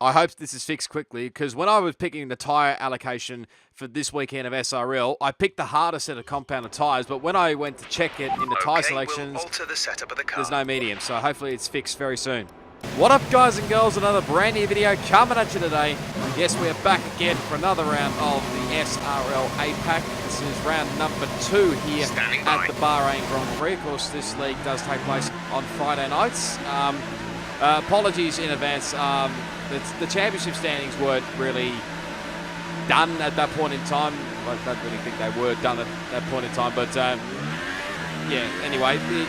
I hope this is fixed quickly, because when I was picking the tyre allocation for this weekend of SRL, I picked the harder set of compounded tyres, but when I went to check it in the tyre selections, we'll alter the setup of the car. There's no medium, so hopefully it's fixed very soon. What up, guys and girls? Another brand new video coming at you today. Yes, we are back again for another round of the SRL APAC. This is round number 2 here at the Bahrain Grand Prix. Of course, this league does take place on Friday nights. Apologies in advance. The championship standings weren't really done at that point in time. I don't really think they were done at that point in time, but yeah, anyway, we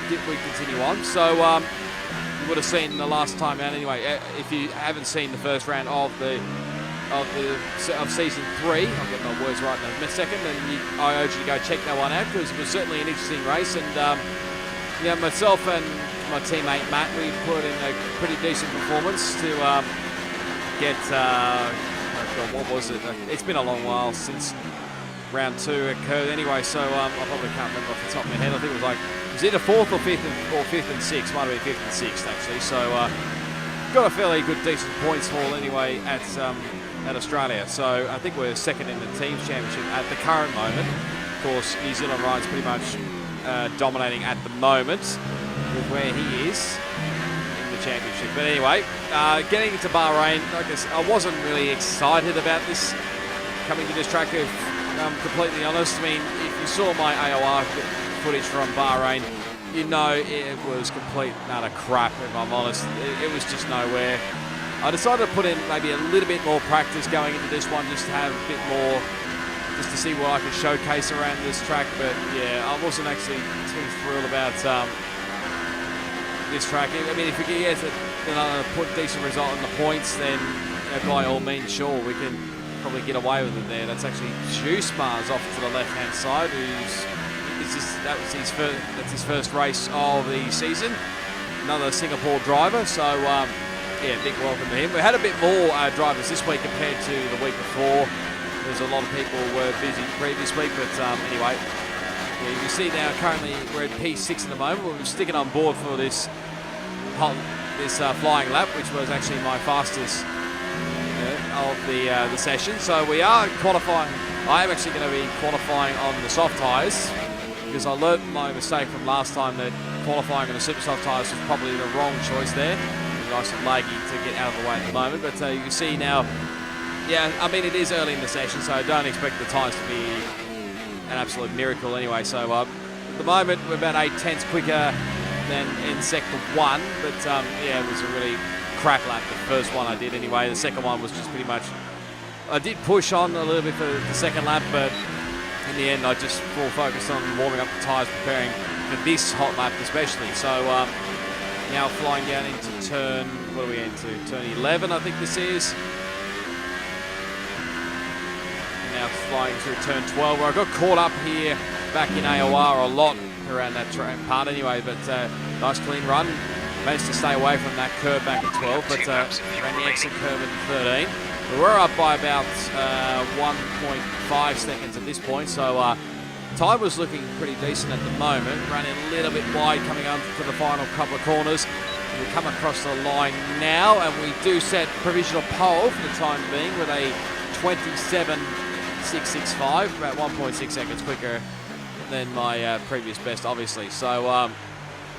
continue on. So you would have seen the last time out anyway. If you haven't seen the first round of season 3, I'll get my words right in a second, and I urge you to go check that one out, because it was certainly an interesting race. And yeah, myself and my teammate Matt, we put in a pretty decent performance to get, what was it? It's been a long while since round 2 occurred anyway, so I probably can't remember off the top of my head. I think it was either 4th or 5th and 6th, might have been 5th and 6th actually. So got a fairly good, decent points haul anyway at Australia. So I think we're second in the teams championship at the current moment. Of course, New Zealand Ryan's pretty much dominating at the moment with where he is in the championship. But anyway, getting into Bahrain, I wasn't really excited about this coming to this track, if I'm completely honest. I mean, if you saw my AOR footage from Bahrain, you know it was complete utter crap, if I'm honest. It was just nowhere. I decided to put in maybe a little bit more practice going into this one, just to have a bit more, just to see what I could showcase around this track. But yeah, I wasn't actually too thrilled about this track. I mean, if we can get a decent result in the points, then by all means, sure, we can probably get away with it there. That's actually Mars off to the left-hand side, that's his first race of the season. Another Singapore driver, so yeah, big welcome to him. We had a bit more drivers this week compared to the week before. There's a lot of people were busy previous week, but anyway, yeah, you can see now currently we're at P6 at the moment. We're sticking on board for this flying lap, which was actually my fastest of the session. So we are qualifying. I am actually going to be qualifying on the soft tyres, because I learnt my mistake from last time that qualifying on the super soft tyres was probably the wrong choice there. It's nice and laggy to get out of the way at the moment, but you can see now, yeah, I mean, it is early in the session, so don't expect the tyres to be an absolute miracle anyway. So at the moment we're about 8/10 quicker than in sector 1, but yeah, it was a really crap lap, the first one I did anyway. The second one was just pretty much, I did push on a little bit for the second lap, but in the end I just full focused on warming up the tyres, preparing for this hot lap especially. So now flying down into turn, what are we into? Turn 11, I think this is. Now flying through turn 12, where I got caught up here back in AOR a lot around that part anyway, but nice clean run. Managed to stay away from that curve back at 12, but ran the exit curve at 13. We're up by about 1.5 seconds at this point, so time was looking pretty decent at the moment. Running a little bit wide coming up to the final couple of corners. We come across the line now, and we do set provisional pole for the time being with a 27.665, about 1.6 seconds quicker than my previous best, obviously. So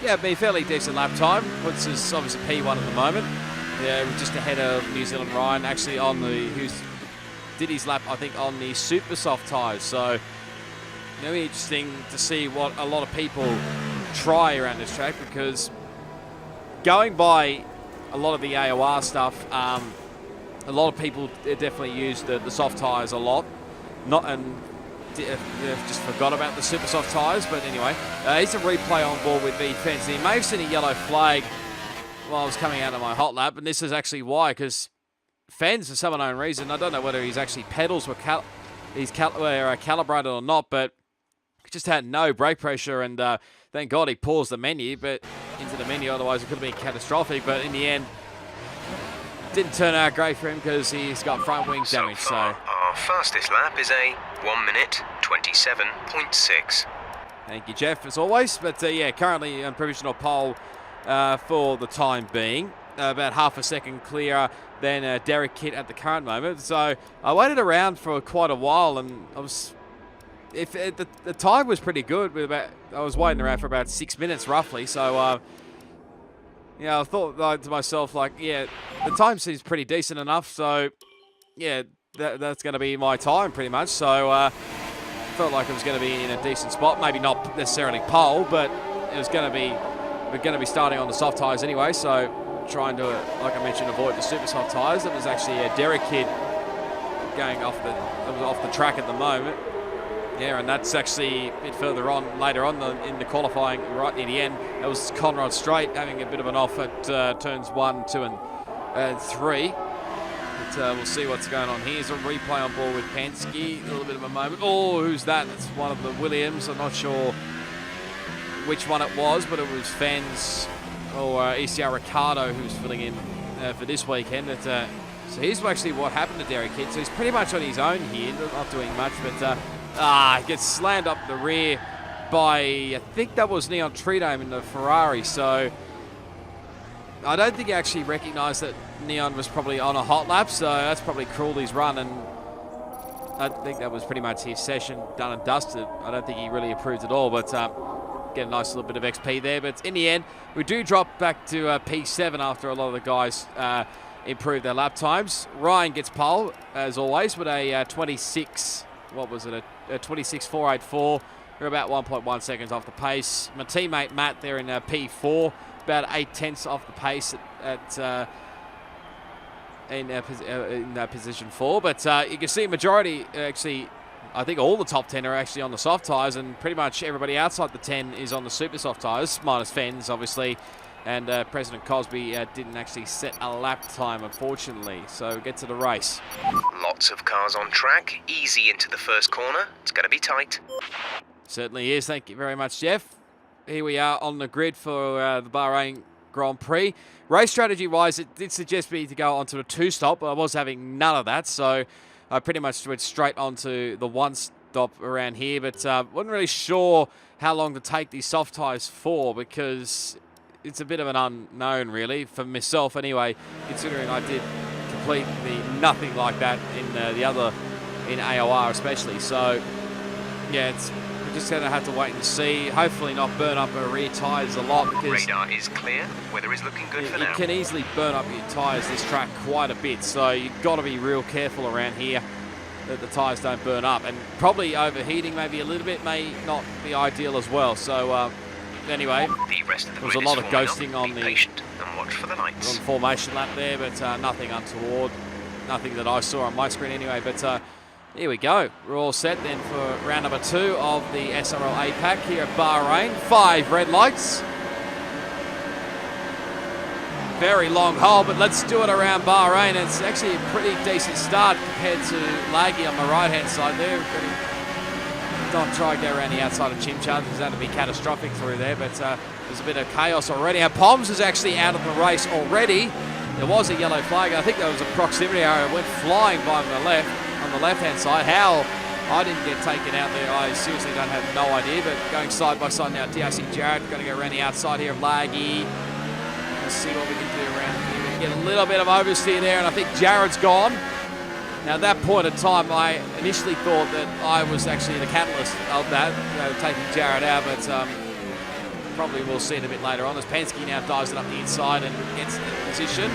yeah, be fairly decent lap time. Puts us obviously P1 at the moment. Yeah, we're just ahead of New Zealand Ryan, actually on who's did his lap, I think, on the super soft tyres. So very interesting to see what a lot of people try around this track, because going by a lot of the AOR stuff, a lot of people definitely use the soft tyres a lot. Just forgot about the super soft tyres, but anyway, here's a replay on board with V-Fence. You may have seen a yellow flag while I was coming out of my hot lap, and this is actually why, because Fens, for some unknown reason, I don't know whether his actually pedals were calibrated or not, but he just had no brake pressure, and thank God he paused the menu, but into the menu, otherwise it could have been catastrophic. But in the end, didn't turn out great for him because he's got front wing damage. So our fastest lap is a 1 minute 27.6. Thank you, Jeff, as always. But yeah, currently on provisional pole for the time being. about half a second clearer than Derek Kitt at the current moment. So I waited around for quite a while, and the time was pretty good. I was waiting around for about 6 minutes roughly. So I thought to myself, the time seems pretty decent enough. So yeah, that's going to be my time pretty much. So felt like it was going to be in a decent spot. Maybe not necessarily pole, but it was going to be. We're going to be starting on the soft tyres anyway. So trying to, like I mentioned, avoid the super soft tyres. It was actually a Derek Kidd going off the track at the moment. Yeah, and that's actually a bit further on, later on in the qualifying, right near the end. That was Conrad Strait having a bit of an off at turns 1, 2 and 3. But we'll see what's going on here. There's a replay on board with Penske. A little bit of a moment. Oh, who's that? That's one of the Williams. I'm not sure which one it was, but it was Fens or ECR Ricardo who's filling in for this weekend. So here's actually what happened to Derek Kidd. So he's pretty much on his own here, not doing much, but he gets slammed up the rear by, I think that was Neon Tridome in the Ferrari. So I don't think he actually recognised that Neon was probably on a hot lap, so that's probably Crawley's run, and I think that was pretty much his session done and dusted. I don't think he really approved at all, but get a nice little bit of XP there. But in the end, we do drop back to P7 after a lot of the guys improve their lap times. Ryan gets pole, as always, with a 26, what was it, a 26.484. We're about 1.1 seconds off the pace. My teammate Matt there in P4, about 8/10 off the pace in position 4. But you can see majority, actually, I think all the top 10 are actually on the soft tyres, and pretty much everybody outside the 10 is on the super soft tyres, minus Fens, obviously. And President Cosby didn't actually set a lap time, unfortunately. So get to the race. Lots of cars on track, easy into the first corner. It's going to be tight. Certainly is. Thank you very much, Jeff. Here we are on the grid for the Bahrain Grand Prix. Race strategy-wise, it did suggest me to go onto a 2-stop, but I was having none of that, so I pretty much went straight onto the 1-stop around here, but wasn't really sure how long to take these soft tyres for, because it's a bit of an unknown, really, for myself anyway, considering I did completely nothing like that in AOR especially. So yeah, we're just going to have to wait and see. Hopefully not burn up our rear tyres a lot, because radar is clear. Weather is looking good for now. You can easily burn up your tyres this track quite a bit, so you've got to be real careful around here that the tyres don't burn up, and probably overheating maybe a little bit may not be ideal as well. So anyway, the rest of the there was a lot of ghosting on the the and watch for the lights. on the formation lap there, but nothing untoward, nothing that I saw on my screen anyway. But here we go. We're all set then for round number 2 of the SRL APAC here at Bahrain. 5 red lights. Very long hole, but let's do it around Bahrain. It's actually a pretty decent start compared to Laggy on my right-hand side there. Don't try and go around the outside of Chimchar, because that would be catastrophic through there, but there's a bit of chaos already. Now, Poms is actually out of the race already. There was a yellow flag. I think that was a proximity area. It went flying by on the left-hand side. How I didn't get taken out there, I seriously don't have no idea, but going side by side now, DRC Jared, going to go around the outside here of Laggy. Let's see what we can do around here. We can get a little bit of oversteer there, and I think Jared's gone. Now, at that point in time, I initially thought that I was actually the catalyst of that, taking Jared out, but probably we'll see it a bit later on as Penske now dives it up the inside and gets the position.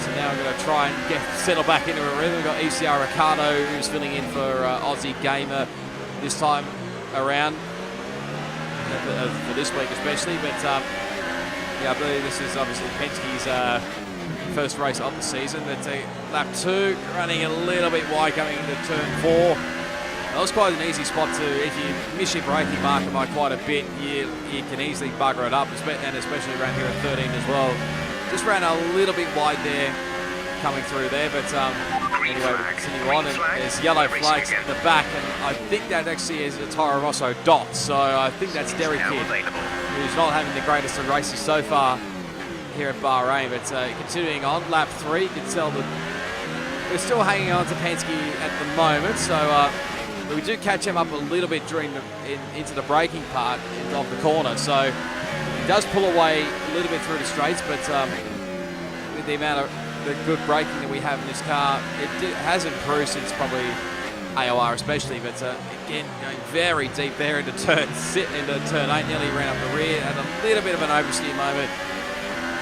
So now we're going to try and settle back into a rhythm. We've got ECR Ricardo, who's filling in for Aussie Gamer this time around, for this week especially. But yeah, I believe this is obviously Penske's first race of the season. But lap 2, running a little bit wide coming into turn 4. That was quite an easy spot to, if you miss your braking marker by quite a bit, you can easily bugger it up, and especially around here at 13 as well. Just ran a little bit wide there, coming through there, but anyway, we'll continue on, and there's yellow flags at the back, and I think that actually is a Toro Rosso dot, so I think that's Derek Kidd, who's not having the greatest of races so far here at Bahrain. But continuing on, lap 3, you can tell that we're still hanging on to Penske at the moment, so we do catch him up a little bit during into the braking part of the corner, so he does pull away a little bit through the straights, but the amount of the good braking that we have in this car, it has improved since probably AOR especially, but again, going very deep there into turn 8, nearly ran up the rear, had a little bit of an oversteer moment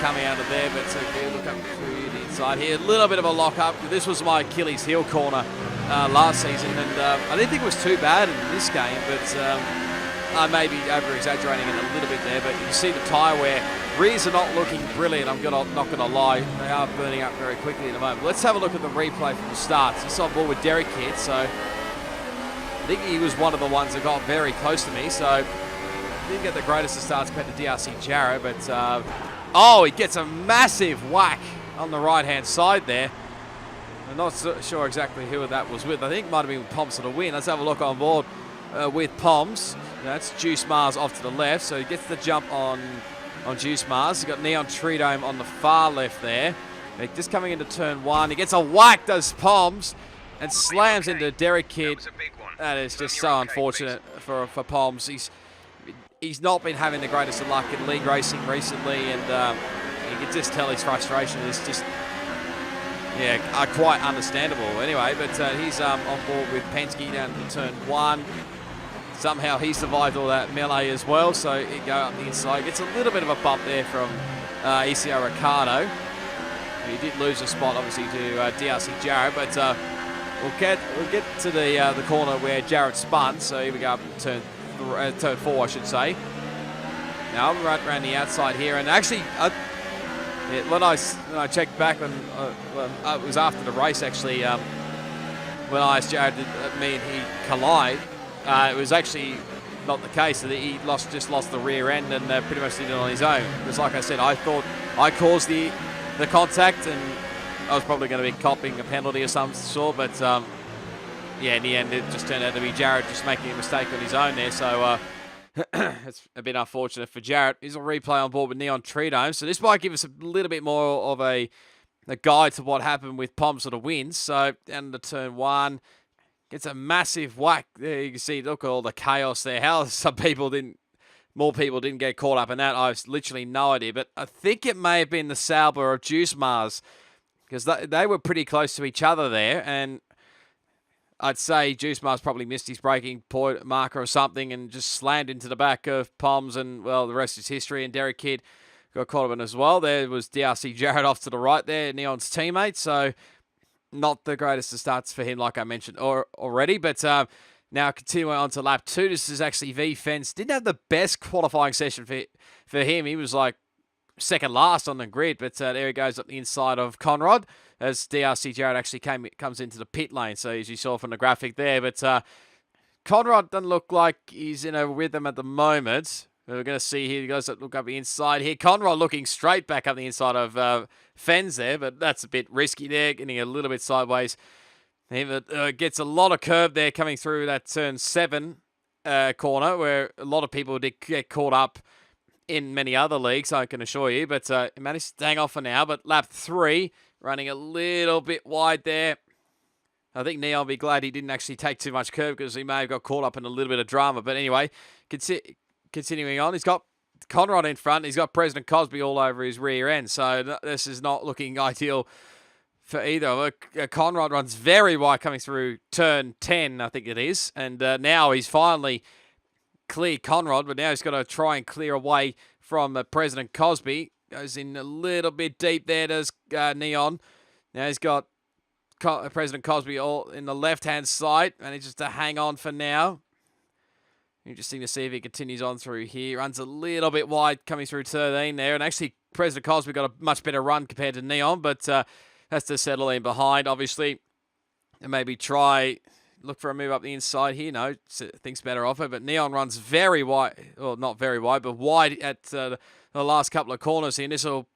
coming out of there, but look up through the inside here, a little bit of a lock up. This was my Achilles heel corner last season, and I didn't think it was too bad in this game, but I may be over-exaggerating it a little bit there, but you can see the tyre wear. Rears are not looking brilliant, I'm not going to lie. They are burning up very quickly at the moment. Let's have a look at the replay from the start. He's on board with Derek here, so I think he was one of the ones that got very close to me, so didn't get the greatest of starts compared to DRC Jarrett, but oh, he gets a massive whack on the right-hand side there. I'm not sure exactly who that was with. I think it might have been with Poms for the win. Let's have a look on board with Poms. That's Juice Mars off to the left, so he gets the jump on Juice Mars. He's got Neon Tridome on the far left there. Just coming into turn 1. He gets a whack, does Poms, and slams into Derek Kidd. That is just so unfortunate for Poms. He's not been having the greatest of luck in league racing recently, and you can just tell his frustration is just, quite understandable. Anyway, but he's on board with Penske down to turn 1. Somehow he survived all that melee as well, so he go up the inside. Gets a little bit of a bump there from ECO Ricardo. He did lose a spot, obviously, to DRC Jarrett, but we'll get to the corner where Jarrett spun. So here we go up turn 4, I should say. Now I'm right around the outside here, and actually, when I checked back, when it was after the race actually, when I asked Jarrett, did me and he collide? It was actually not the case. He just lost the rear end and pretty much did it on his own. Because like I said, I thought I caused the contact, and I was probably going to be copping a penalty of some sort, but in the end it just turned out to be Jarrett just making a mistake on his own there, so it's a bit unfortunate for Jarrett. Here's a replay on board with Neon Tridome, so this might give us a little bit more of a guide to what happened with Poms for the wins. So down to turn 1, gets a massive whack there. You can see, look at all the chaos there. How more people didn't get caught up in that, I have literally no idea. But I think it may have been the Sauber of Juice Mars, because they were pretty close to each other there, and I'd say Juice Mars probably missed his braking point marker or something and just slammed into the back of Poms, and, well, the rest is history. And Derek Kidd got caught up in as well. There was DRC Jarrett off to the right there, Neon's teammate, so not the greatest of starts for him, like I mentioned already. But now continuing on to lap 2, this is actually V Fence. Didn't have the best qualifying session for him. He was like second last on the grid, but there he goes up the inside of Conrad as DRC Jarrett actually comes into the pit lane. So as you saw from the graphic there, but Conrad doesn't look like he's in a rhythm at the moment. We're going to see here, he goes to look up the inside here. Conrad looking straight back up the inside of Fens there, but that's a bit risky there, getting a little bit sideways. He gets a lot of curve there coming through that turn 7 corner, where a lot of people did get caught up in many other leagues, I can assure you, but he managed to hang off for now. But lap 3, running a little bit wide there. I think Neon will be glad he didn't actually take too much curve, because he may have got caught up in a little bit of drama. But anyway, continuing on, he's got Conrad in front. He's got President Cosby all over his rear end. So this is not looking ideal for either. Conrad runs very wide coming through turn 10, I think it is. And now he's finally cleared Conrad, but now he's got to try and clear away from President Cosby. Goes in a little bit deep there, does Neon. Now he's got President Cosby all in the left-hand side, and he's just to hang on for now. Interesting to see if he continues on through here. Runs a little bit wide coming through 13 there, and actually President Cosby got a much better run compared to Neon, but has to settle in behind, obviously, and maybe look for a move up the inside here. No, thinks better of it, but Neon runs very wide, well, not very wide, but wide at the last couple of corners here, and this will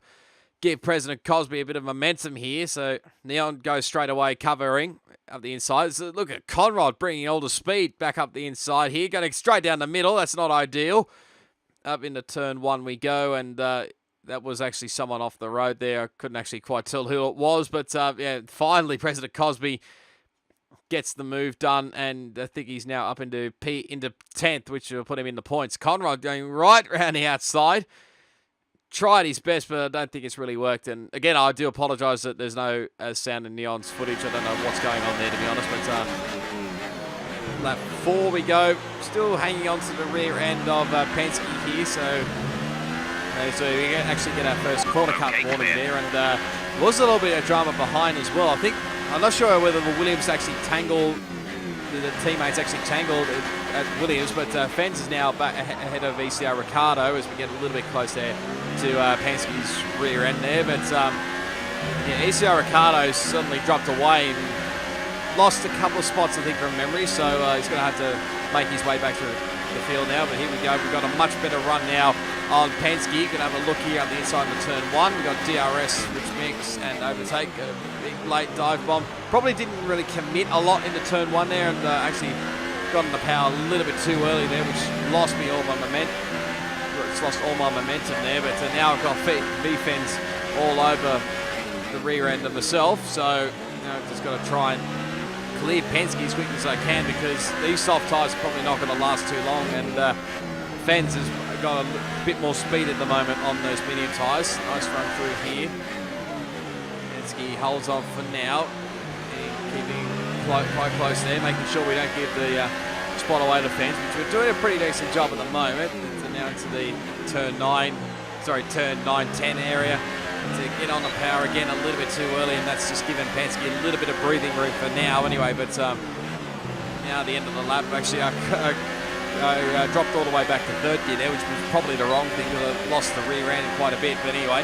give President Cosby a bit of momentum here. So Neon goes straight away covering up the inside. So look at Conrad bringing all the speed back up the inside here, going straight down the middle. That's not ideal. Up into turn 1 we go, and that was actually someone off the road there. I couldn't actually quite tell who it was, but finally President Cosby gets the move done, and I think he's now up into 10th, which will put him in the points. Conrad going right around the outside, tried his best, but I don't think it's really worked. And again, I do apologise that there's no sound in Neon's footage. I don't know what's going on there, to be honest. But lap 4 we go. Still hanging on to the rear end of Penske here. So we actually get our first corner cut warning there. And there was a little bit of drama behind as well. I'm not sure whether the Williams actually tangled, the teammates actually tangled at Williams, but Fens is now back ahead of ECR Ricardo as we get a little bit close there to Penske's rear end there. But yeah, ECR Ricardo suddenly dropped away and lost a couple of spots, I think, from memory. So he's going to have to make his way back to the field now. But here we go. We've got a much better run now on Penske. You can have a look here on the inside of the turn 1. We've got DRS, which mix and overtake. A big late dive bomb. Probably didn't really commit a lot into turn 1 there, and actually got in the power a little bit too early there, which lost me all my momentum. It's lost all my momentum there, but now I've got V-Fens all over the rear end of myself. So I've just got to try and clear Penske as quick as I can, because these soft tyres are probably not going to last too long, and Fens has got a bit more speed at the moment on those medium tyres. Nice run through here. Penske holds on for now, keeping quite close there, making sure we don't give the spot away to Fens, which we're doing a pretty decent job at the moment. It's now into the turn 9-10 area to get on the power again a little bit too early, and that's just given Penske a little bit of breathing room for now anyway. But now at the end of the lap, actually I dropped all the way back to third gear there, which was probably the wrong thing, because I lost the rear end quite a bit. But anyway,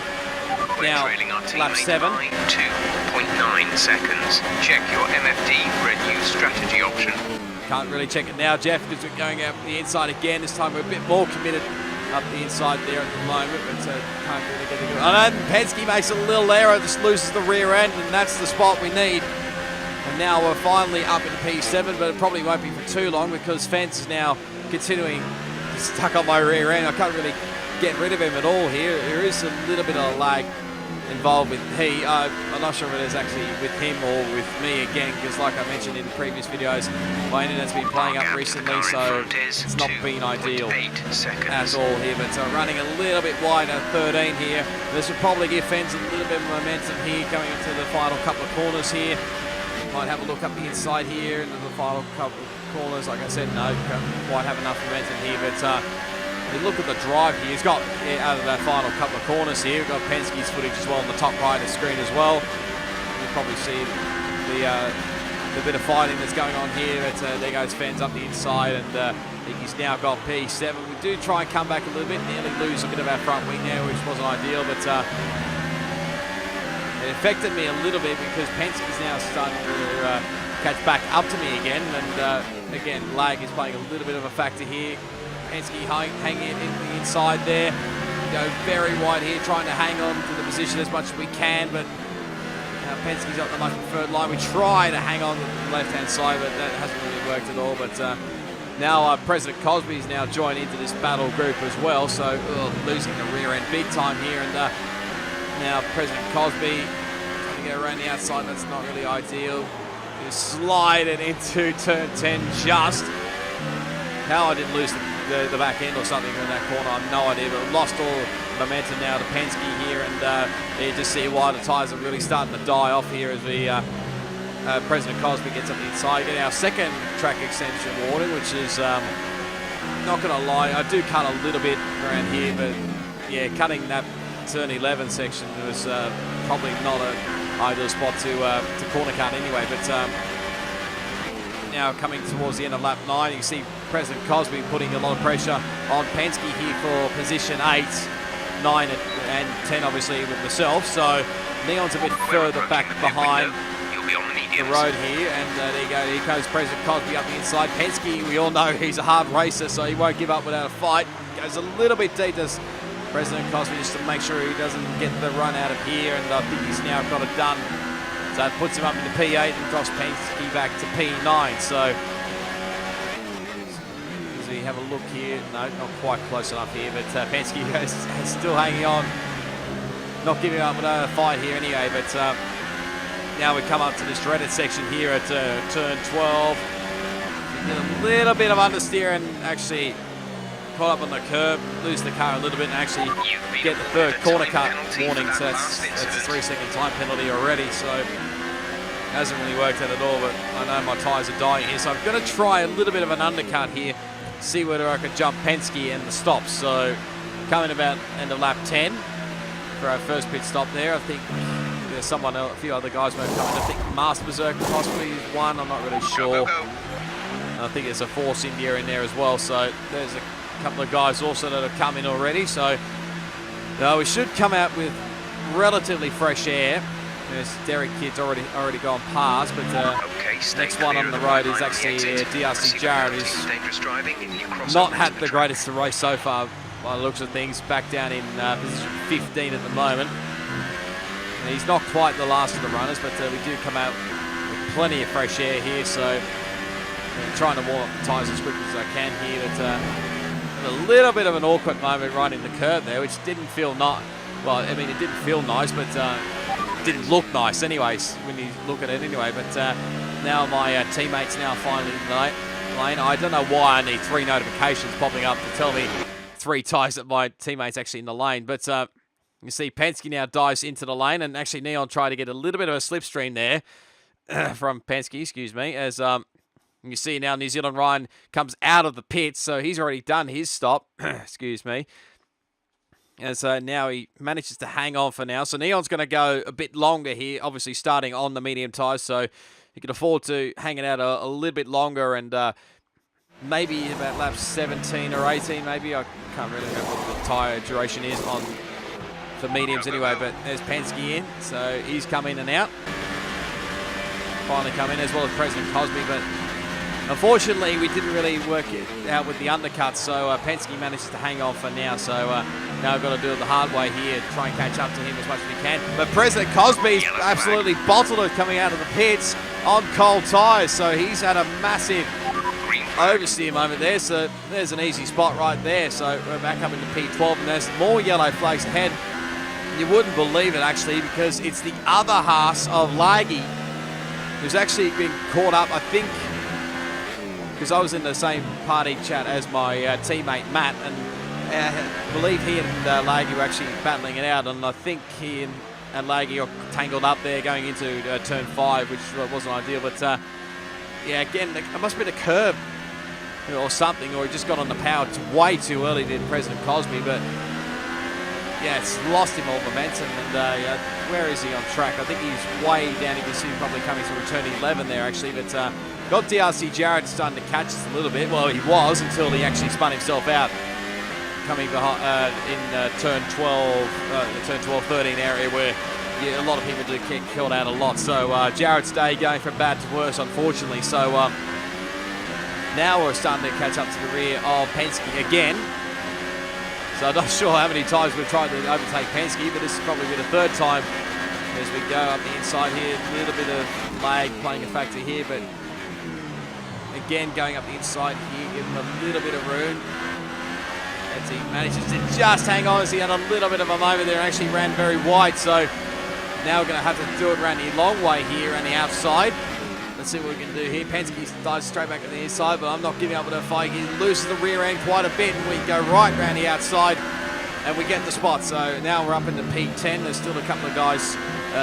now lap 7. 2.9 seconds. Check your MFD for a new strategy option. Can't really check it now, Jeff, because we're going out the inside again. This time we're a bit more committed up the inside there at the moment, but can't really get it. And then Penske makes a little error, just loses the rear end, and that's the spot we need. And now we're finally up in P7, but it probably won't be for too long, because Fens is now continuing stuck on my rear end. I can't really get rid of him at all here. There is a little bit of a lag involved with he. I'm not sure if it is actually with him or with me again, because like I mentioned in the previous videos, my internet's been playing up recently, so it's not been ideal at all here. But running a little bit wide at 13 here. This will probably give Fens a little bit of momentum here going into the final couple of corners here. Might have a look up the inside here into the final couple of corners. Like I said, no, can't quite have enough momentum here, but look at the drive here. He's got out of that final couple of corners here. We've got Penske's footage as well on the top right of the screen as well. You'll probably see the bit of fighting that's going on here. But there goes Fens up the inside, and he's now got P7. We do try and come back a little bit, nearly lose a bit of our front wing there, which wasn't ideal, but it affected me a little bit, because Penske's now starting to catch back up to me again, and again, lag is playing a little bit of a factor here. Penske hanging in the inside there. We go very wide here, trying to hang on to the position as much as we can, but Penske's up the much preferred line. We try to hang on to the left-hand side, but that hasn't really worked at all. But now President Cosby is now joined into this battle group as well, so losing the rear end big time here. And now President Cosby trying to get around the outside. That's not really ideal. Just slide it into turn 10 just. How I didn't lose the back end or something in that corner, I have no idea, but lost all momentum now to Penske here, and you just see why the tyres are really starting to die off here as we President Cosby gets up the inside. Get our second track extension warning, which is not going to lie, I do cut a little bit around here, but yeah, cutting that turn 11 section was probably not an ideal spot to corner cut anyway. But now coming towards the end of lap 9, you can see President Cosby putting a lot of pressure on Penske here for position 8, 9 and 10 obviously with myself. So Neon's a bit further back behind the road here, and there you go, here comes President Cosby up the inside. Penske, we all know he's a hard racer, so he won't give up without a fight. Goes a little bit deep, does President Cosby, just to make sure he doesn't get the run out of here, and I think he's now got it done. So it puts him up into P8 and drops Penske back to P9. So as we have a look here, no, not quite close enough here, but Penske is still hanging on, not giving up without a fight here anyway. But now we come up to this dreaded section here at turn 12. A little bit of understeer, and actually caught up on the curb, lose the car a little bit, and actually get the third corner cut warning. So that's a 3-second time penalty already. So hasn't really worked out at all, but I know my tyres are dying here. So I'm going to try a little bit of an undercut here, see whether I can jump Penske and the stops. So coming about end of lap 10 for our first pit stop there. I think there's someone else, a few other guys may have come in. I think Master Berserk possibly is one, I'm not really sure. I think there's a Force India in there as well. So there's a couple of guys also that have come in already. So we should come out with relatively fresh air. There's Derek Kidd's already gone past, but next one on the road is actually DRC Jared, who's not had the greatest of race so far by the looks of things, back down in position 15 at the moment. And he's not quite the last of the runners, but we do come out with plenty of fresh air here, so I'm trying to warm up the tyres as quickly as I can here. But a little bit of an awkward moment right in the curb there, which didn't feel well, I mean, it didn't feel nice, but didn't look nice anyways when you look at it anyway. But now my teammates now finally in the lane. I don't know why I need 3 notifications popping up to tell me 3 times that my teammate's actually in the lane. But you see Penske now dives into the lane, and actually Neon tried to get a little bit of a slipstream there from Penske, excuse me, as you see now New Zealand Ryan comes out of the pits, so he's already done his stop, excuse me. And so now he manages to hang on for now. So Neon's going to go a bit longer here, obviously starting on the medium tyres, so he can afford to hang it out a little bit longer, and maybe about lap 17 or 18 maybe. I can't really remember what the tyre duration is for mediums anyway, but there's Penske in, so he's come in and out. Finally come in, as well as President Cosby, but unfortunately we didn't really work it out with the undercut, so Penske manages to hang on for now. So now I've got to do it the hard way here, try and catch up to him as much as we can. But President Cosby's absolutely bottled it coming out of the pits on cold tyres, so he's had a massive oversteer moment there. So there's an easy spot right there. So we're back up into P12, and there's more yellow flags ahead. You wouldn't believe it actually, because it's the other half of Laggy who's actually been caught up, I think, because I was in the same party chat as my teammate Matt, and I believe he and Laggy were actually battling it out, and I think he and Laggy are tangled up there going into turn 5, which wasn't ideal. But yeah, again, it must have been a curb or something, or he just got on the power way too early, did President Cosby. But yeah, it's lost him all momentum, and where is he on track? I think he's way down. You can see him probably coming to return 11 there actually, but got DRC Jared starting to catch us a little bit. Well, he was until he actually spun himself out, coming behind in turn 12, 13 area where a lot of people do get killed out a lot. So Jared's day going from bad to worse, unfortunately. So now we're starting to catch up to the rear of Penske again. So I'm not sure how many times we've tried to overtake Penske, but this is probably the 3rd time as we go up the inside here. A little bit of lag playing a factor here, but again going up the inside here, give him a little bit of room as he manages to just hang on, as he had a little bit of a moment there and actually ran very wide. So now we're going to have to do it around the long way here on the outside. Let's see what we can do here. Penske dives straight back to the inside, but I'm not giving up with a fight. He loses the rear end quite a bit, and we go right around the outside, and we get the spot. So now we're up into P10. There's still a couple of guys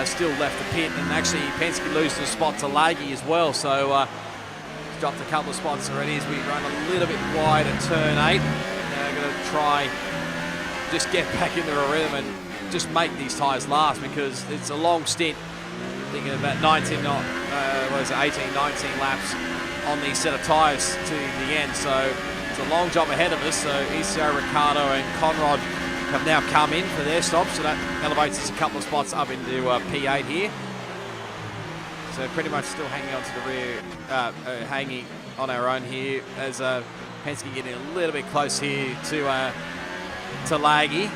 still left to pit, and actually Penske loses the spot to Laggy as well. So dropped a couple of spots already as we run a little bit wide at turn 8. Now we're going to try just get back into a rhythm and just make these tyres last, because it's a long stint. Thinking about 18, 19 laps on these set of tyres to the end. So it's a long job ahead of us. So Isao, Ricardo and Conrad have now come in for their stops. So that elevates us a couple of spots up into P8 here. So pretty much still hanging on to the rear, hanging on our own here, as Penske getting a little bit close here to Laggy.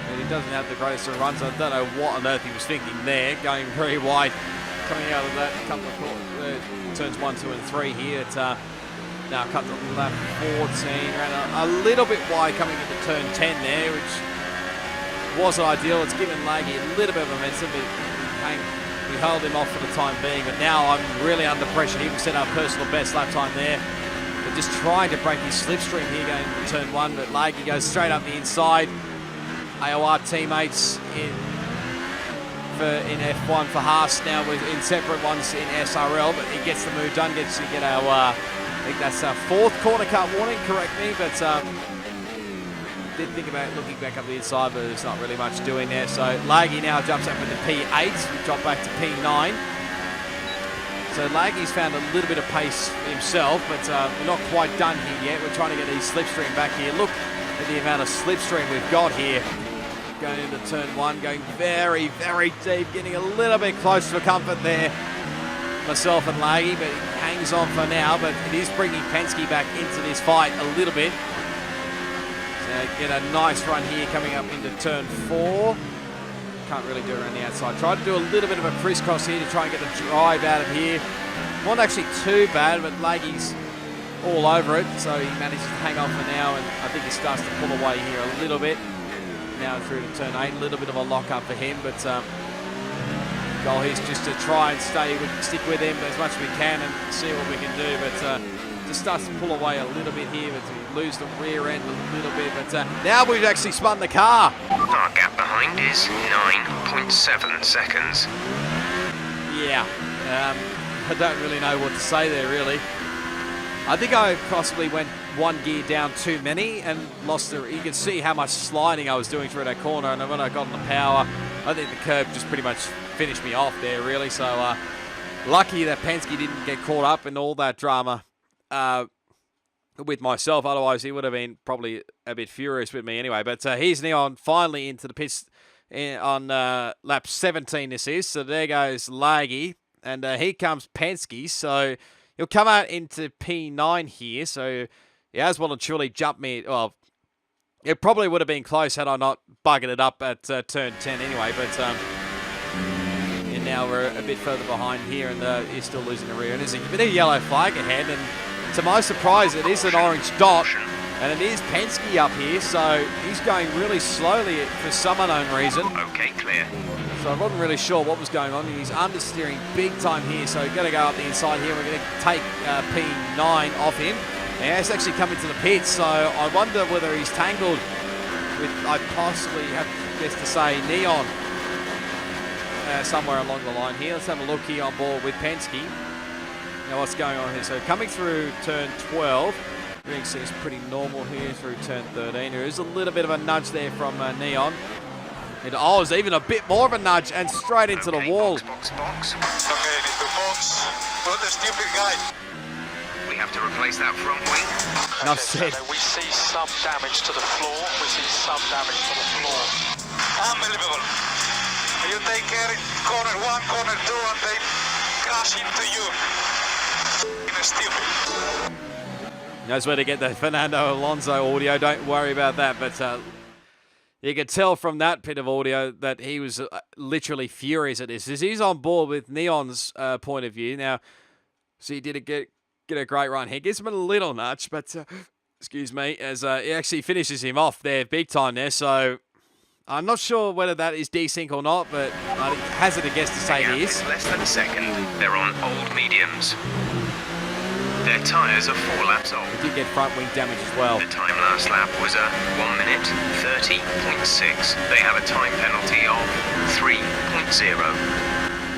He doesn't have the greatest of runs. I don't know what on earth he was thinking there, going very wide, coming out of that couple of turns 1, 2 and 3 here. Now cut to lap 14, ran a little bit wide coming into turn 10 there, which wasn't ideal. It's given Laggy a little bit of momentum, but we held him off for the time being. But now I'm really under pressure here. We set our personal best lap time there. But just trying to break his slipstream here going into turn 1, but Laggy goes straight up the inside. AOR teammates in F1 for Haas now with in separate ones in SRL, but he gets the move done, gets to get our, I think that's our 4th corner cut warning, correct me, but did think about looking back up the inside, but there's not really much doing there. So Laggy now jumps up into P8, we drop back to P9. So Laggy's found a little bit of pace himself, but we're not quite done here yet. We're trying to get these slipstream back here. Look at the amount of slipstream we've got here. Going into turn 1, going very, very deep, getting a little bit close for comfort there. Myself and Laggy, but he hangs on for now, but it is bringing Penske back into this fight a little bit. So get a nice run here coming up into turn 4. Can't really do it around the outside. Tried to do a little bit of a crisscross here to try and get the drive out of here. Not actually too bad, but Laggy's all over it, so he manages to hang on for now, and I think he starts to pull away here a little bit. Now through to turn 8, a little bit of a lock-up for him, but goal here is just to try and stick with him as much as we can and see what we can do, but just starts to pull away a little bit here, but to lose the rear end a little bit, but now we've actually spun the car. Our gap behind is 9.7 seconds. Yeah, I don't really know what to say there, really. I think I possibly went 1 gear down too many and lost the... You can see how much sliding I was doing through that corner, and when I got on the power, I think the curb just pretty much finished me off there, really. So lucky that Penske didn't get caught up in all that drama with myself. Otherwise, he would have been probably a bit furious with me anyway. But he's now finally into the pits on lap 17, this is. So there goes Laggy, and here comes Penske. So he'll come out into P9 here. So he has well and truly jumped me. Well, it probably would have been close had I not buggered it up at turn 10 anyway. But and now we're a bit further behind here, and he's still losing the rear. And there's a bit of yellow flag ahead, and to my surprise, it is an orange dot, and it is Penske up here, so he's going really slowly for some unknown reason. Okay, clear. So I wasn't really sure what was going on. He's understeering big time here, so we're going to go up the inside here. We're going to take P9 off him. And he's actually coming to the pits, so I wonder whether he's tangled with, I possibly have guessed to say, Neon somewhere along the line here. Let's have a look here on board with Penske. Now what's going on here? So coming through turn 12, everything seems pretty normal here through turn 13. There is a little bit of a nudge there from Neon. And there's even a bit more of a nudge, and straight into the wall. Box. Okay, Mr. Fox, what a stupid guy. We have to replace that front wing. Enough said. So we see some damage to the floor. Unbelievable. You take care in corner 1, corner 2, and they crash into you. Stupid. Knows where to get the Fernando Alonso audio. Don't worry about that. But you could tell from that bit of audio that he was literally furious at this. He's on board with Neon's point of view. Now, so he did get a great run here. Gives him a little nudge, but excuse me, as he actually finishes him off there big time there. So I'm not sure whether that is desync or not, but I hazard a guess to say it is. Less than a second. They're on old mediums. Their tyres are 4 laps old. He did get front wing damage as well. The time last lap was a 1 minute 30.6. They have a time penalty of 3.0.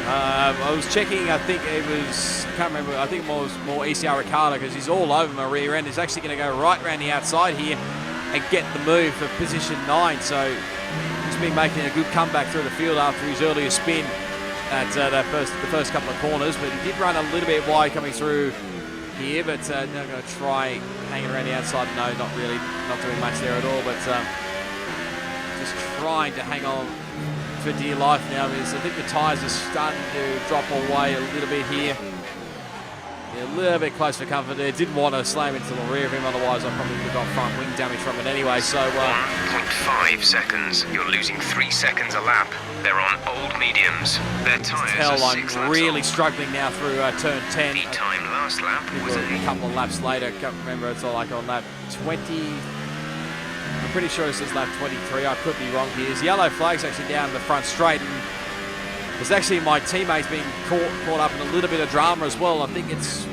I was checking, I think it was, can't remember, I think it was more ECR Ricardo, because he's all over my rear end. He's actually going to go right around the outside here and get the move for position 9. So he's been making a good comeback through the field after his earlier spin at the first couple of corners. But he did run a little bit wide coming through here, but now going to try hanging around the outside. No, not really, not doing much there at all, but just trying to hang on for dear life now, because I think the tyres are starting to drop away a little bit here. Yeah, a little bit close for comfort there. Didn't want to slam into the rear of him, otherwise I probably would have got front wing damage from it anyway. So 1.5 seconds. You're losing 3 seconds a lap. They're on old mediums. Their tyres are 6 I'm laps really old. struggling now through turn 10. The time last lap was a couple of laps later. Can't remember. It's like on lap 20. I'm pretty sure it says lap 23. I could be wrong here. His yellow flag's actually down the front straight. And there's actually my teammates being caught up in a little bit of drama as well. I think it's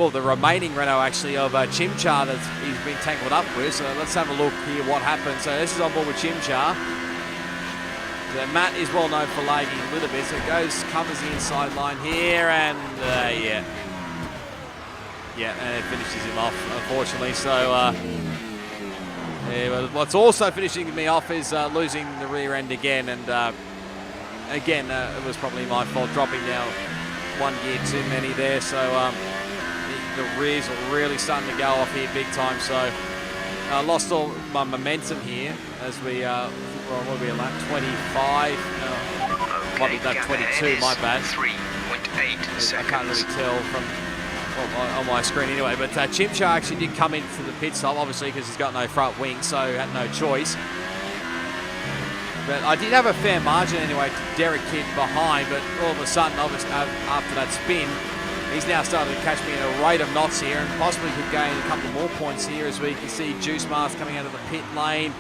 well, the remaining Renault actually of Chimchar that he's been tangled up with. So let's have a look here what happened. So this is on board with Chimchar. So Matt is well known for lagging a little bit, so it covers the inside line here, and and it finishes him off, unfortunately. So what's also finishing me off is losing the rear end again, and again, it was probably my fault dropping down one gear too many there. So the rears are really starting to go off here big time. So I lost all my momentum here as we what are we at lap 25? Might be lap 22, my bad. 3.8 seconds. I can't really tell from on my screen anyway, but Chimchar actually did come into the pit stop, obviously because he's got no front wing, so had no choice. But I did have a fair margin anyway to Derek Kidd behind, but all of a sudden, obviously, after that spin, he's now started to catch me in a rate of knots here, and possibly could gain a couple more points here, as we can see Juice Mask coming out of the pit lane.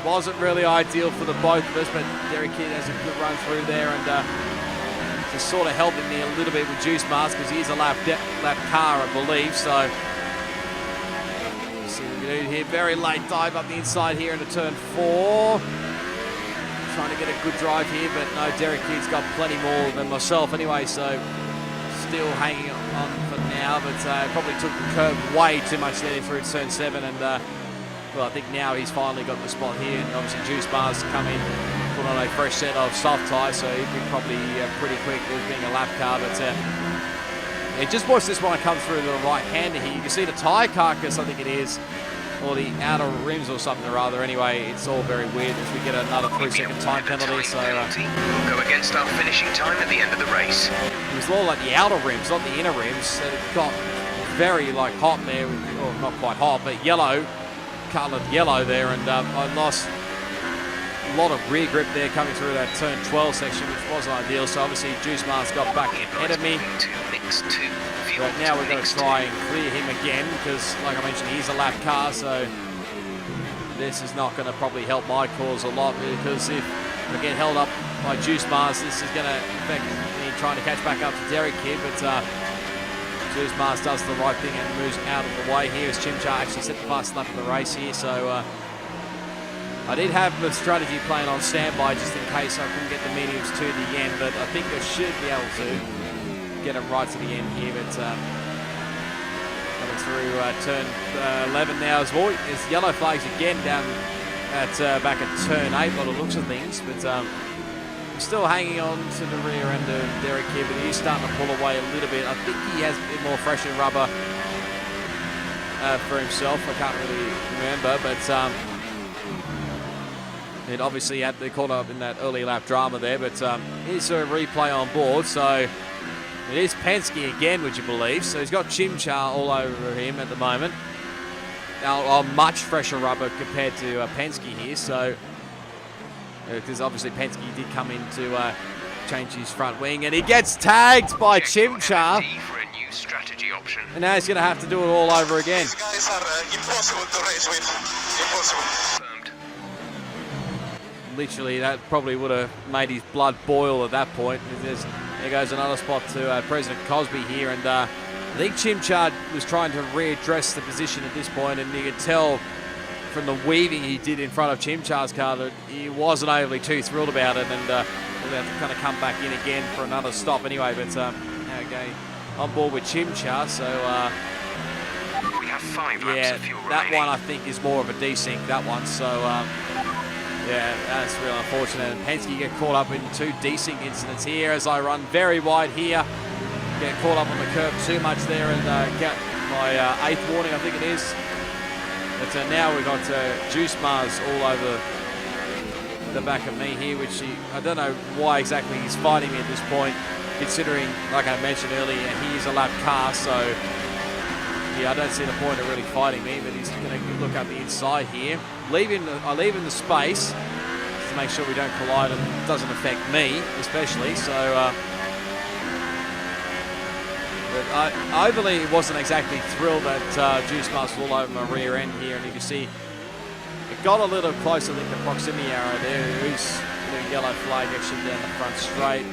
Wasn't really ideal for the both of us, but Derek Kidd has a good run through there, and just sort of helping me a little bit with Juice Mask, because he's a lap car, I believe. So see what we do here. Very late dive up the inside here into turn 4. Trying to get a good drive here, but no, Derek Kidd's got plenty more than myself anyway, so still hanging on for now, but probably took the curb way too much there through turn 7, and well, I think now he's finally got the spot here, and obviously Juice Bars come in, put on a fresh set of soft tyres, so he'd be probably pretty quick with being a lap car. But just watch this one come through the right-hander here. You can see the tyre carcass, I think it is, or the outer rims or something or other. Anyway, it's all very weird as we get another 3-second time penalty. So we'll go against our finishing time at the end of the race. It was more like the outer rims, not the inner rims. It got very hot there, or not quite hot, but yellow. Coloured yellow there, and I lost a lot of rear grip there coming through that turn 12 section, which wasn't ideal. So obviously Juice Mask got back ahead of me, but now we're going to try and clear him again, because like I mentioned, he's a lap car, so this is not going to probably help my cause a lot, because if I get held up by Juice Mask, this is going to affect me trying to catch back up to Derek Kidd. But Juice Mars does the right thing and moves out of the way here as Chimchar actually set the fastest lap of the race here. So I did have the strategy playing on standby just in case I couldn't get the mediums to the end, but I think I should be able to get them right to the end here. But coming through turn 11 now as well. There's yellow flags again down at back at turn 8 by the looks of things, but still hanging on to the rear end of Derek here, but he's starting to pull away a little bit. I think he has a bit more fresher rubber for himself. I can't really remember, but it obviously had the caught up in that early lap drama there. But here's a replay on board. So it is Penske again, would you believe? So he's got Chimchar all over him at the moment. Now, much fresher rubber compared to Penske here. So because obviously Penske did come in to change his front wing, and he gets tagged by Chimchar. For a new strategy option. And now he's going to have to do it all over again. These guys are impossible to race with. Impossible. Confirmed. Literally, that probably would have made his blood boil at that point. There goes another spot to President Cosby here, and I think Chimchar was trying to readdress the position at this point, and you could tell from the weaving he did in front of Chimchar's car that he wasn't overly too thrilled about it, and we'll have to kind of come back in again for another stop anyway. But now going on board with Chimchar, so we have 5 laps yeah, of fuel that remaining. one I think is more of a desync, that one. So yeah, that's real unfortunate. And Penske get caught up in 2 desync incidents here as I run very wide here, get caught up on the curb too much there, and get my 8th warning, I think it is. But now we've got Juice Mars all over the back of me here, which I don't know why exactly he's fighting me at this point, considering, like I mentioned earlier, he is a lap car, so yeah, I don't see the point of really fighting me, but he's going to look up the inside here. I leave him the space to make sure we don't collide and it doesn't affect me, especially, so but I overly wasn't exactly thrilled that Juice Mars was all over my rear end here, and you can see it got a little closer than the proximity arrow there. There is the yellow flag actually down the front straight.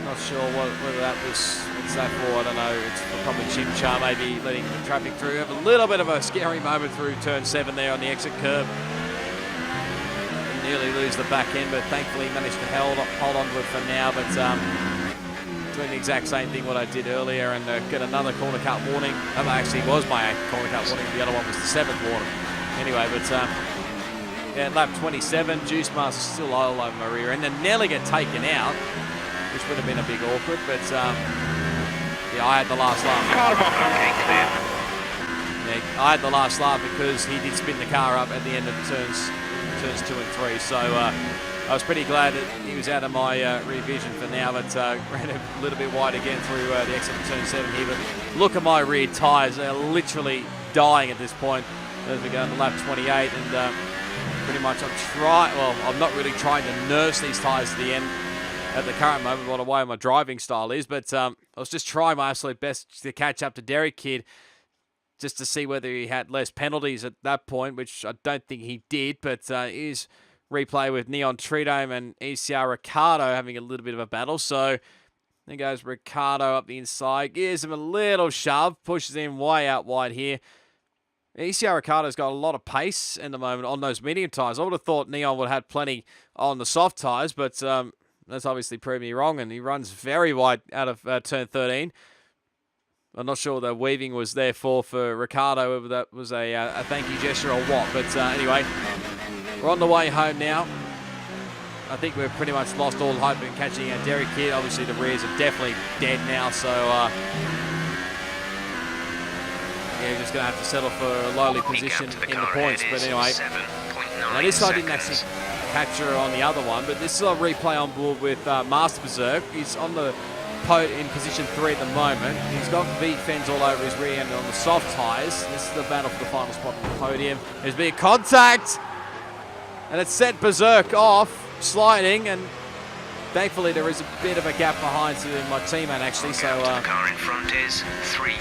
Not sure whether that was Is that for, I don't know, it's for probably Chimchar maybe letting the traffic through. Have a little bit of a scary moment through turn 7 there on the exit curb. Nearly lose the back end, but thankfully managed to hold on to it for now. But doing the exact same thing what I did earlier and get another corner cut warning. That actually was my 8th corner cut warning. The other one was the 7th warning. Anyway, but yeah, lap 27, Juice Master still all over my rear end. And nearly get taken out, which would have been a big awkward. But yeah, I had the last lap. Yeah, I had the last lap because he did spin the car up at the end of turns 2 and 3. So I was pretty glad that he was out of my rear vision for now, but ran a little bit wide again through the exit of turn 7 here. But look at my rear tyres, they're literally dying at this point as we go into lap 28. And pretty much I'm not really trying to nurse these tyres to the end at the current moment, what the way my driving style is. But I was just trying my absolute best to catch up to Derek Kidd, just to see whether he had less penalties at that point, which I don't think he did. But is replay with Neon Tridome and ECR Ricardo having a little bit of a battle. So there goes Ricardo up the inside, gives him a little shove, pushes him way out wide here. ECR Ricardo's got a lot of pace in the moment on those medium tyres. I would have thought Neon would have had plenty on the soft tyres, but that's obviously proved me wrong, and he runs very wide out of turn 13. I'm not sure the weaving was there for Ricardo, whether that was a thank you gesture or what. But anyway, we're on the way home now. I think we've pretty much lost all hope in catching Derek Kidd. Obviously, the rears are definitely dead now, so yeah, we're just going to have to settle for a lowly position in the points. But anyway, now this I didn't actually capture on the other one, but this is a replay on board with Master Berserk. He's on the in position 3 at the moment. He's got V fends all over his rear end on the soft tyres. This is the battle for the final spot on the podium. There's been contact, and it's set Berserk off, sliding, and thankfully there is a bit of a gap behind my teammate actually. So the car in front is 3.3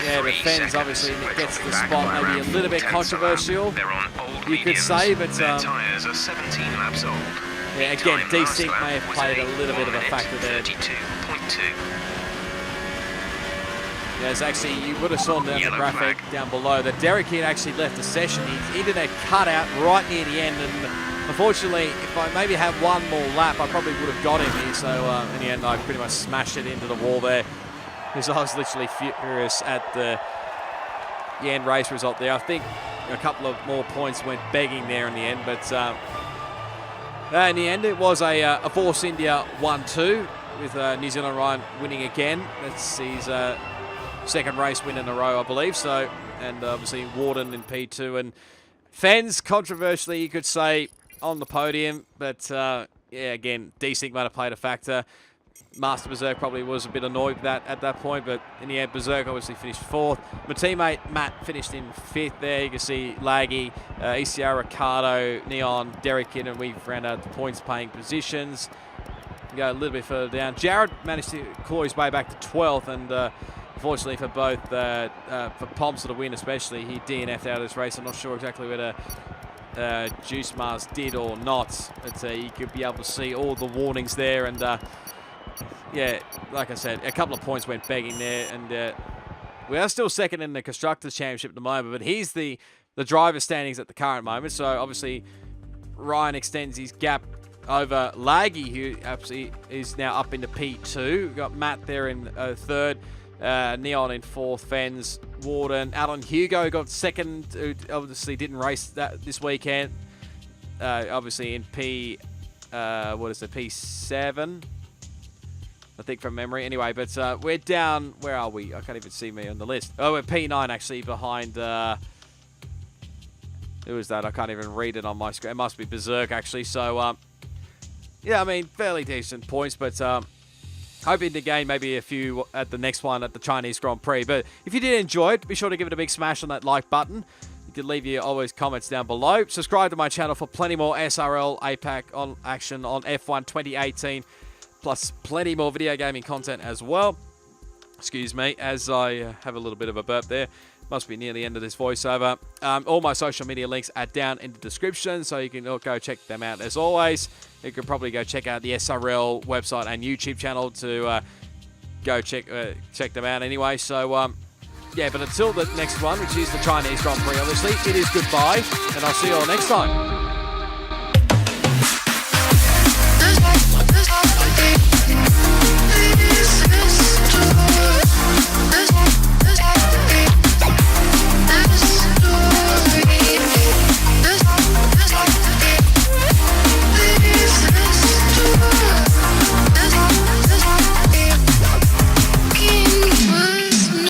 yeah, but Fens obviously gets the spot, maybe a little bit controversial, you could say, but their tyres are 17 laps old. Yeah, again, desync may have played a little bit of a factor there. 32.2. There's actually, you would have saw in the graphic down below that Derek Kidd actually left the session. He did a cutout right near the end, and unfortunately, if I maybe had one more lap, I probably would have got him here. So in the end, I pretty much smashed it into the wall there, because I was literally furious at the end race result there. I think a couple of more points went begging there in the end, but in the end, it was a Force India 1-2 with New Zealand Ryan winning again. That's his second race win in a row, I believe. So, and obviously Warden in P2 and Fens, controversially, you could say, on the podium. But yeah, again, desync might have played a factor. Master Berserk probably was a bit annoyed with that at that point, but in the end, Berserk obviously finished 4th. My teammate Matt finished in 5th there. You can see Laggy, ECR Ricardo, Neon, Derek Kidd, and we've rounded out the points paying positions. We go a little bit further down. Jared managed to claw his way back to 12th, and unfortunately for both, for Pomps to win especially, he DNF'd out of this race. I'm not sure exactly whether Juice Mars did or not, but you could be able to see all the warnings there, and yeah, like I said, a couple of points went begging there, and we are still second in the Constructors' Championship at the moment, but here's the driver standings at the current moment. So obviously Ryan extends his gap over Laggy, who absolutely is now up into P2. We've got Matt there in 3rd, Neon in 4th, Fens, Warden, Alan Hugo got 2nd, who obviously didn't race this weekend, obviously in P7. I think from memory. Anyway, but we're down. Where are we? I can't even see me on the list. Oh, we're P9 actually behind. Who is that? I can't even read it on my screen. It must be Berserk actually. So yeah, I mean fairly decent points, but hoping to gain maybe a few at the next one at the Chinese Grand Prix. But if you did enjoy it, be sure to give it a big smash on that like button. You can leave your always comments down below. Subscribe to my channel for plenty more SRL APAC on action on F1 2018. Plus plenty more video gaming content as well. Excuse me, as I have a little bit of a burp there. Must be near the end of this voiceover. All my social media links are down in the description, so you can go check them out as always. You could probably go check out the SRL website and YouTube channel to go check them out anyway. So, yeah, but until the next one, which is the Chinese Grand Prix, obviously, it is goodbye, and I'll see you all next time.